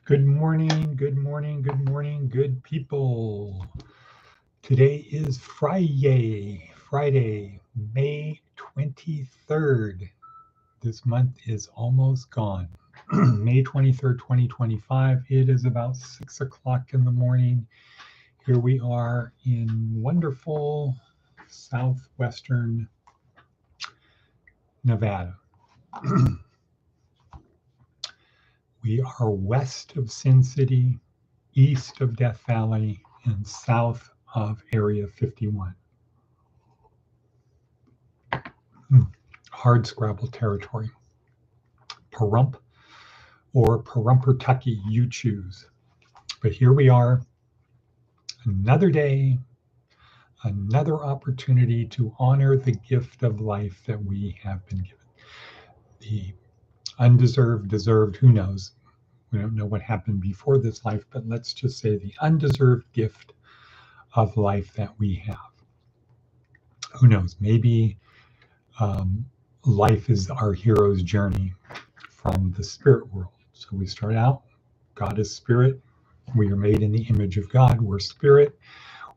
Good morning, good morning, good morning, good people. Today is Friday, May 23rd. This month is almost gone. May 23rd, 2025. It is about 6 o'clock in the morning. Here we are in wonderful southwestern Nevada. We are west of Sin City, east of Death Valley, and south of Area 51. Hard scrabble territory. Pahrump or Pahrumpertucky, you choose. But here we are, another day, another opportunity to honor the gift of life that we have been given. The undeserved, deserved, who knows? We don't know what happened before this life, but let's just say the undeserved gift of life that we have. Who knows? Maybe life is our hero's journey from the spirit world. So we start out, God is spirit. We are made in the image of God. We're spirit.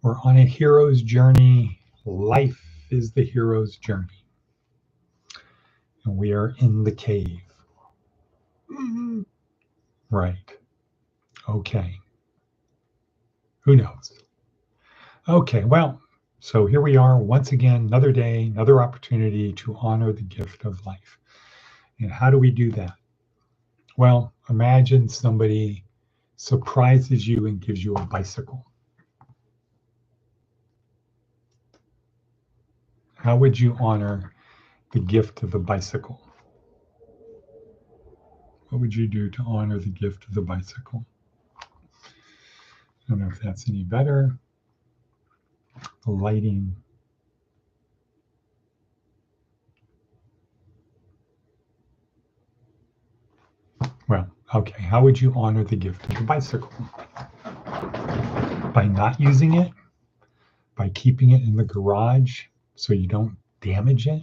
We're on a hero's journey. Life is the hero's journey. And we are in the cave. Right. Okay. Who knows? Okay, well, so here we are once again, another day, another opportunity to honor the gift of life. And how do we do that? Well, imagine somebody surprises you and gives you a bicycle. How would you honor the gift of the bicycle? What would you do to honor the gift of the bicycle? I don't know if that's any better. The lighting. Well, okay, how would you honor the gift of the bicycle? By not using it? By keeping it in the garage so you don't damage it?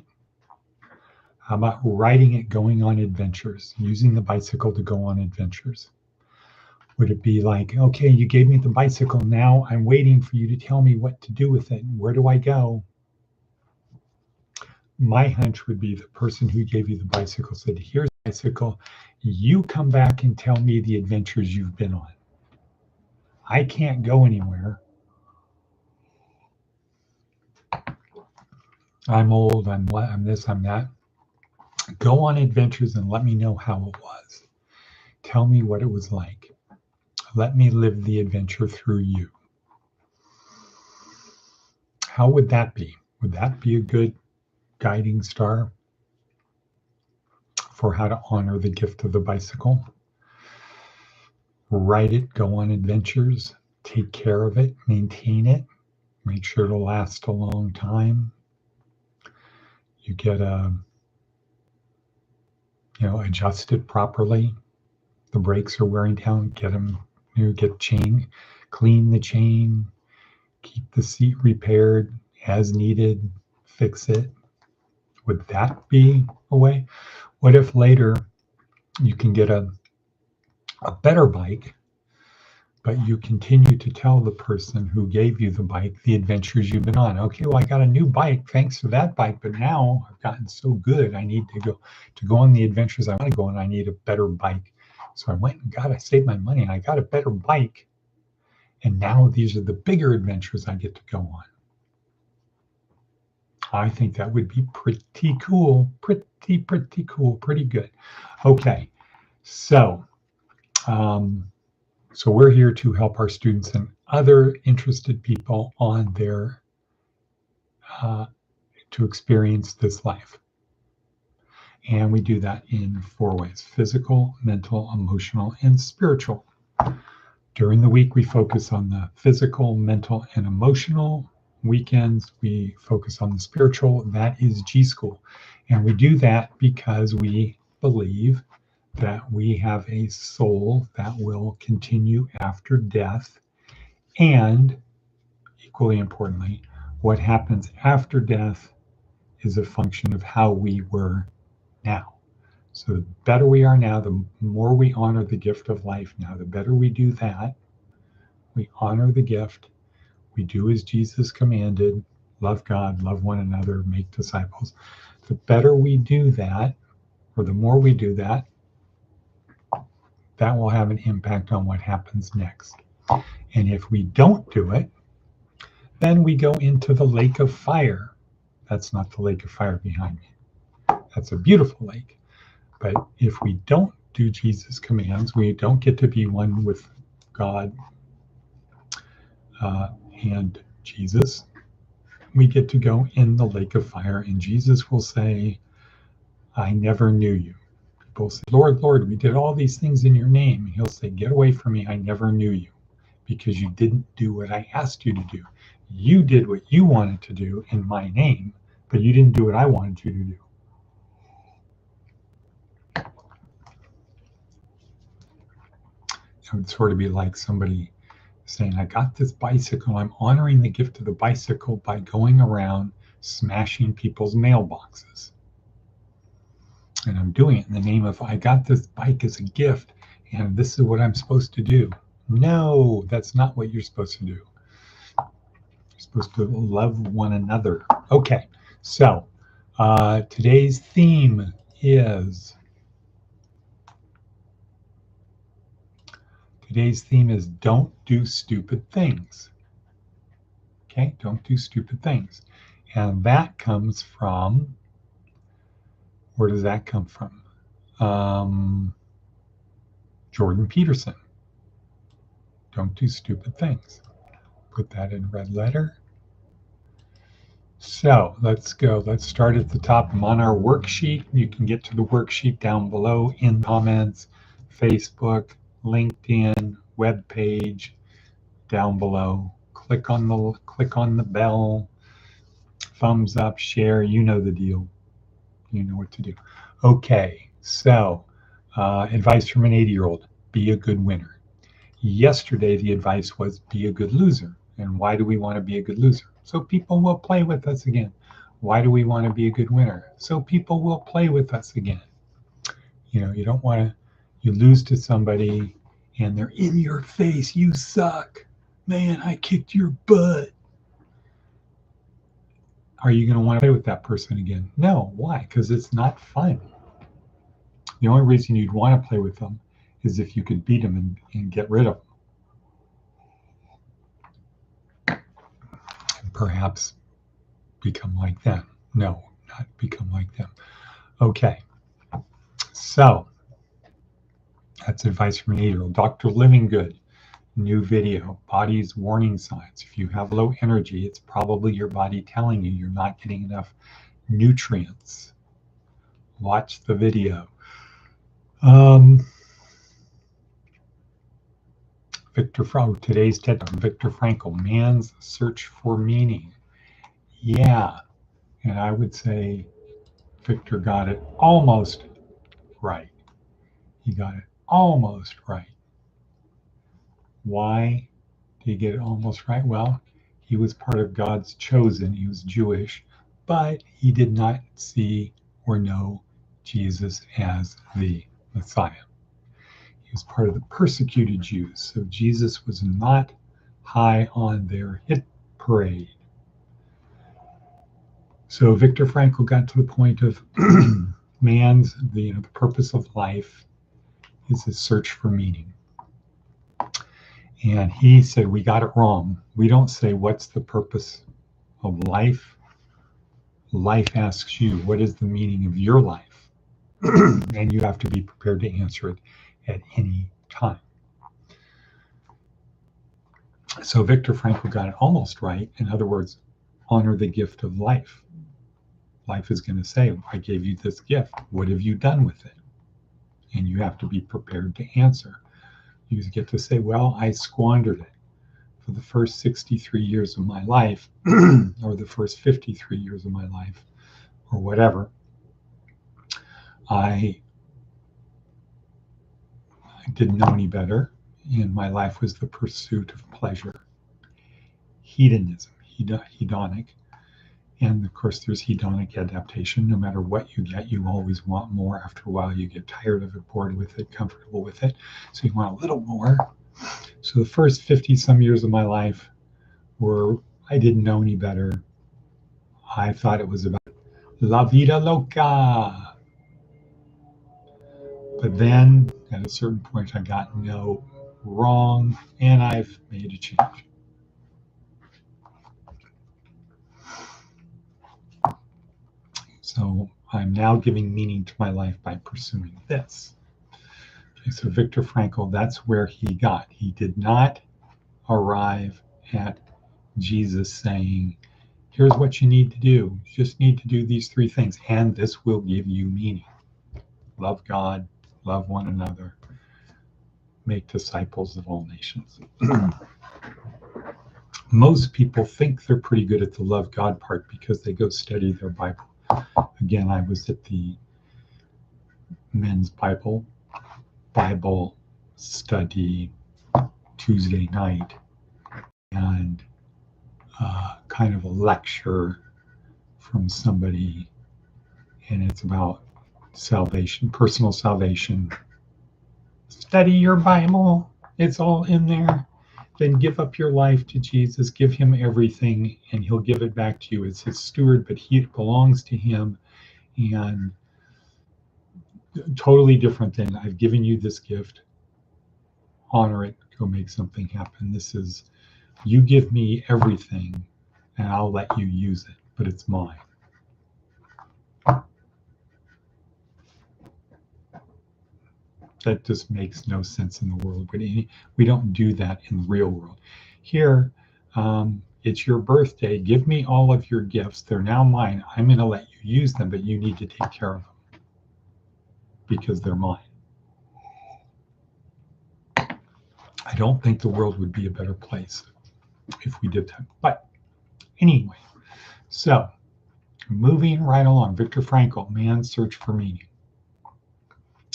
How about riding it, going on adventures, using the bicycle to go on adventures? Would it be like, okay, you gave me the bicycle, now I'm waiting for you to tell me what to do with it. Where do I go? My hunch would be the person who gave you the bicycle said, here's the bicycle. You come back and tell me the adventures you've been on. I can't go anywhere. I'm old, I'm this, I'm that. Go on adventures and let me know how it was. Tell me what it was like. Let me live the adventure through you. How would that be? Would that be a good guiding star for how to honor the gift of the bicycle? Ride it, go on adventures, take care of it, maintain it, make sure it'll last a long time. You get adjust it properly. The brakes are wearing down, get them new, get chain, clean the chain, keep the seat repaired as needed, fix it. Would that be a way? What if later you can get a better bike, but you continue to tell the person who gave you the bike the adventures you've been on? Okay, well, I got a new bike thanks to that bike, but now I've gotten so good, I need to go on the adventures I want to go on. I need a better bike. So I went and I saved my money and I got a better bike. And now these are the bigger adventures I get to go on. I think that would be pretty cool, pretty cool, pretty good. Okay, so we're here to help our students and other interested people on their to experience this life. And we do that in 4 ways: physical, mental, emotional, and spiritual. During the week, we focus on the physical, mental, and emotional. Weekends, we focus on the spiritual. That is G School. And we do that because we believe that we have a soul that will continue after death. And equally importantly, what happens after death is a function of how we were now. So the better we are now, the more we honor the gift of life now. The better we do that, we honor the gift. We do as Jesus commanded, love God, love one another, make disciples. The better we do that, or the more we do that, that will have an impact on what happens next. And if we don't do it, then we go into the lake of fire. That's not the lake of fire behind me. That's a beautiful lake. But if we don't do Jesus' commands, we don't get to be one with God and Jesus. We get to go in the lake of fire, and Jesus will say, I never knew you. People say, Lord, Lord, we did all these things in your name. And he'll say, get away from me. I never knew you, because you didn't do what I asked you to do. You did what you wanted to do in my name, but you didn't do what I wanted you to do. It would sort of be like somebody saying, I got this bicycle. I'm honoring the gift of the bicycle by going around smashing people's mailboxes. And I'm doing it in the name of, I got this bike as a gift, and this is what I'm supposed to do. No, that's not what you're supposed to do. You're supposed to love one another. Okay, so today's theme is don't do stupid things. Okay, don't do stupid things. And that comes from, where does that come from? Jordan Peterson. Don't do stupid things. Put that in red letter. So let's go. Let's start at the top. I'm on our worksheet. You can get to the worksheet down below in comments, Facebook, LinkedIn, web page, down below. Click on the bell, thumbs up, share. You know the deal. You know what to do. Okay, so advice from an 80-year-old: be a good winner. Yesterday, the advice was be a good loser. And why do we want to be a good loser? So people will play with us again. Why do we want to be a good winner? So people will play with us again. You know, you don't want to, you lose to somebody and they're in your face. You suck. Man, I kicked your butt. Are you going to want to play with that person again? No. Why? Because it's not fun. The only reason you'd want to play with them is if you could beat them and get rid of them. And perhaps become like them. No, not become like them. Okay. So that's advice from an 8-year-old. Dr. Livinggood, new video, body's warning signs. If you have low energy, it's probably your body telling you you're not getting enough nutrients. Watch the video. Today's TED Talk, Viktor Frankl, Man's Search for Meaning. Yeah, and I would say Victor got it almost right. He got it almost right. Why did he get it almost right? Well, he was part of God's chosen. He was Jewish, but he did not see or know Jesus as the Messiah. He was part of the persecuted Jews. So Jesus was not high on their hit parade. So Viktor Frankl got to the point of the purpose of life is his search for meaning. And he said, we got it wrong. We don't say, what's the purpose of life? Life asks you, what is the meaning of your life? And you have to be prepared to answer it at any time. So Viktor Frankl got it almost right. In other words, honor the gift of life. Life is going to say, I gave you this gift. What have you done with it? And you have to be prepared to answer. You get to say, well, I squandered it. For the first 63 years of my life, or the first 53 years of my life, or whatever, I didn't know any better, and my life was the pursuit of pleasure, hedonism, hedonic, And of course, there's hedonic adaptation. No matter what you get, you always want more. After a while, you get tired of it, bored with it, comfortable with it. So you want a little more. So the first 50 some years of my life were, I didn't know any better. I thought it was about la vida loca. But then at a certain point, I got no wrong, and I've made a change. So I'm now giving meaning to my life by pursuing this. Okay, so Viktor Frankl, that's where he got. He did not arrive at Jesus saying, here's what you need to do. You just need to do these three things, and this will give you meaning. Love God, love one another, make disciples of all nations. Most people think they're pretty good at the love God part because they go study their Bible. Again, I was at the men's Bible study Tuesday night, and kind of a lecture from somebody, and it's about salvation, personal salvation. Study your Bible, it's all in there. Then give up your life to Jesus, give him everything, and he'll give it back to you. It's his steward, but it belongs to him. And totally different than I've given you this gift, honor it, go make something happen. This is, you give me everything and I'll let you use it, but it's mine. That just makes no sense in the world. But we don't do that in the real world. Here, it's your birthday. Give me all of your gifts. They're now mine. I'm going to let you use them, but you need to take care of them because they're mine. I don't think the world would be a better place if we did that. But anyway, so moving right along, Viktor Frankl, Man's Search for Meaning.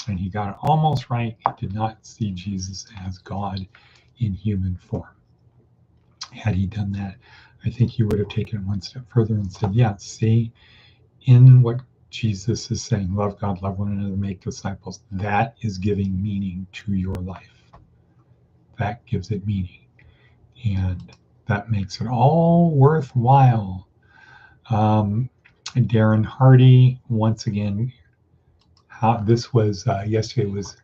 And he got it almost right. He did not see Jesus as God in human form. Had he done that, I think he would have taken it one step further and said, yeah, see, in what Jesus is saying, love God, love one another, make disciples, that is giving meaning to your life. That gives it meaning. And that makes it all worthwhile. Darren Hardy, once again, how this was yesterday was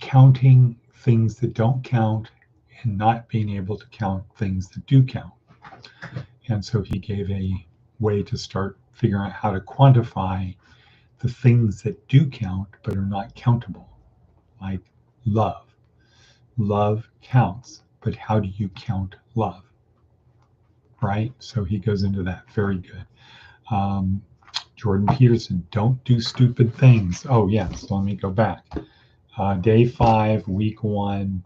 counting things that don't count and not being able to count things that do count. And so he gave a way to start figuring out how to quantify the things that do count but are not countable, like love. Love counts, but how do you count love? Right? So he goes into that. Very good. Jordan Peterson, don't do stupid things. Oh, yes. So let me go back. Day 5, week 1,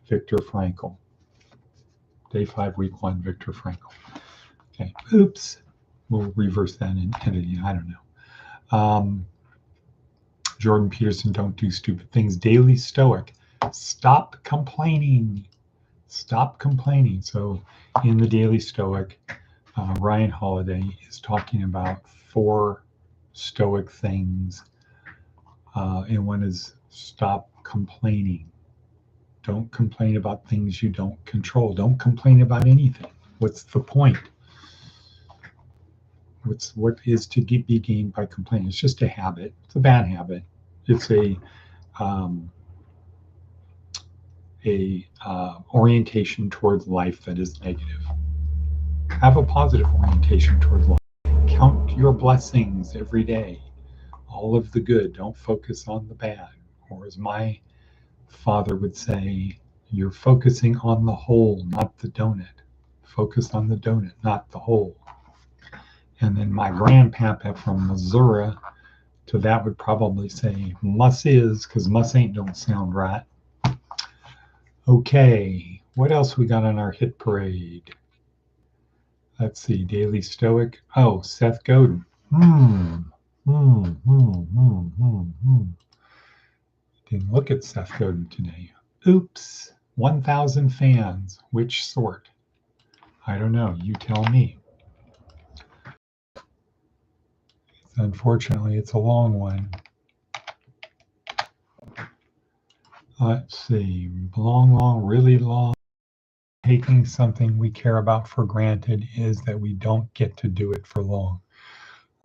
Viktor Frankl. Day 5, week 1, Viktor Frankl. Okay. Oops. We'll reverse that in editing. I don't know. Jordan Peterson, don't do stupid things. Daily Stoic. Stop complaining. Stop complaining. So in the Daily Stoic, Ryan Holiday is talking about 4 Stoic things. And one is stop complaining. Don't complain about things you don't control. Don't complain about anything. What's the point? What is to be gained by complaining? It's just a habit. It's a bad habit. It's a orientation towards life that is negative. Have a positive orientation towards life. Count your blessings every day. All of the good. Don't focus on the bad. Or as my father would say, you're focusing on the hole, not the donut. Focus on the donut, not the hole. And then my grandpapa from Missouri, to that would probably say, muss is, because muss ain't don't sound right. Okay, what else we got on our hit parade? Let's see, Daily Stoic. Oh, Seth Godin. Didn't look at Seth Godin today. Oops, 1,000 fans. Which sort? I don't know. You tell me. Unfortunately, it's a long one. Let's see. Long, really long. Taking something we care about for granted is that we don't get to do it for long.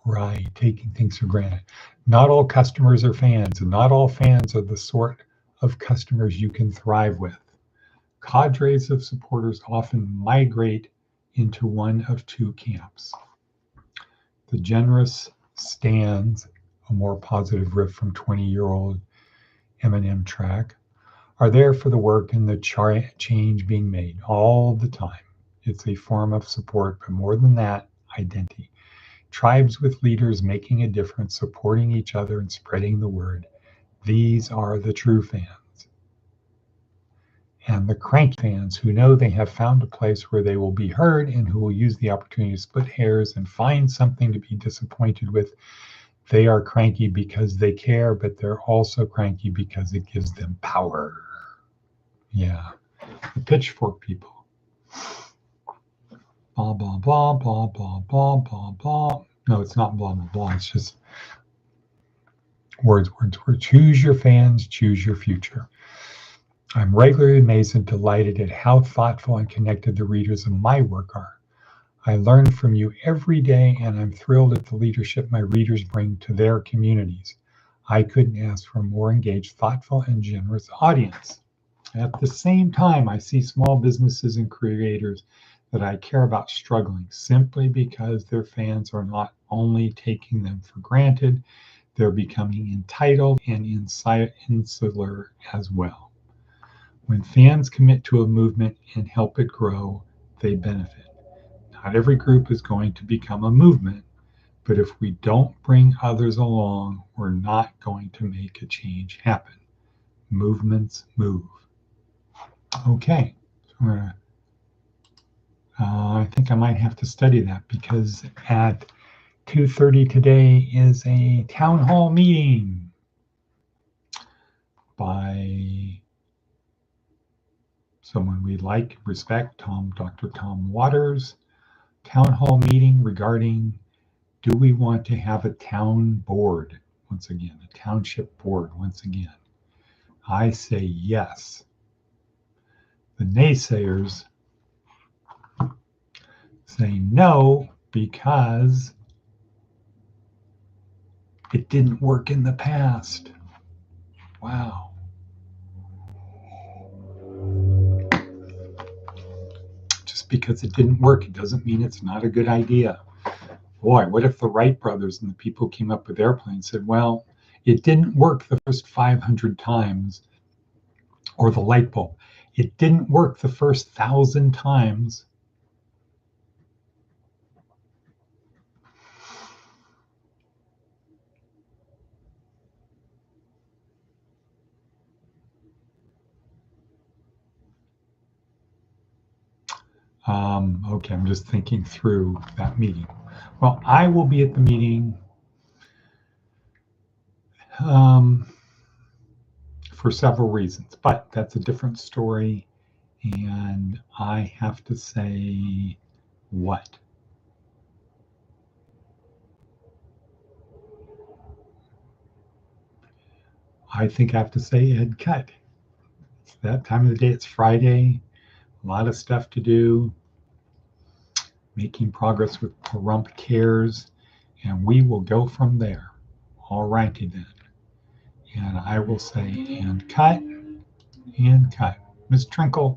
Right, taking things for granted. Not all customers are fans, and not all fans are the sort of customers you can thrive with. Cadres of supporters often migrate into one of two camps. The generous stands, a more positive riff from 20-year-old Eminem track, are there for the work and the change being made all the time. It's a form of support, but more than that, identity. Tribes with leaders making a difference, supporting each other, and spreading the word. These are the true fans. And the cranky fans who know they have found a place where they will be heard and who will use the opportunity to split hairs and find something to be disappointed with. They are cranky because they care, but they're also cranky because it gives them power. Yeah, the pitchfork people. Blah, blah, blah, blah, blah, blah, blah, blah. No, it's not blah, blah, blah. It's just words. Choose your fans, choose your future. I'm regularly amazed and delighted at how thoughtful and connected the readers of my work are. I learn from you every day, and I'm thrilled at the leadership my readers bring to their communities. I couldn't ask for a more engaged, thoughtful, and generous audience. At the same time, I see small businesses and creators that I care about struggling simply because their fans are not only taking them for granted, they're becoming entitled and insular as well. When fans commit to a movement and help it grow, they benefit. Not every group is going to become a movement, but if we don't bring others along, we're not going to make a change happen. Movements move. Okay, so I think I might have to study that because at 2:30 today is a town hall meeting by someone we like, respect, Dr. Tom Waters. Town hall meeting regarding, do we want to have a town board once again, a township board once again? I say yes. The naysayers say no because it didn't work in the past. Wow. Just because it didn't work, it doesn't mean it's not a good idea. Boy, what if the Wright brothers and the people who came up with airplanes said, well, it didn't work the first 500 times, or the light bulb. It didn't work the first 1,000 times. Okay, I'm just thinking through that meeting. Well, I will be at the meeting for several reasons, but that's a different story. And I have to say, what? I think I have to say Ed Cut. It's that time of the day. It's Friday. A lot of stuff to do. Making progress with Pahrump Cares, and we will go from there. All righty then. And I will say, and cut, and cut. Ms. Trinkle.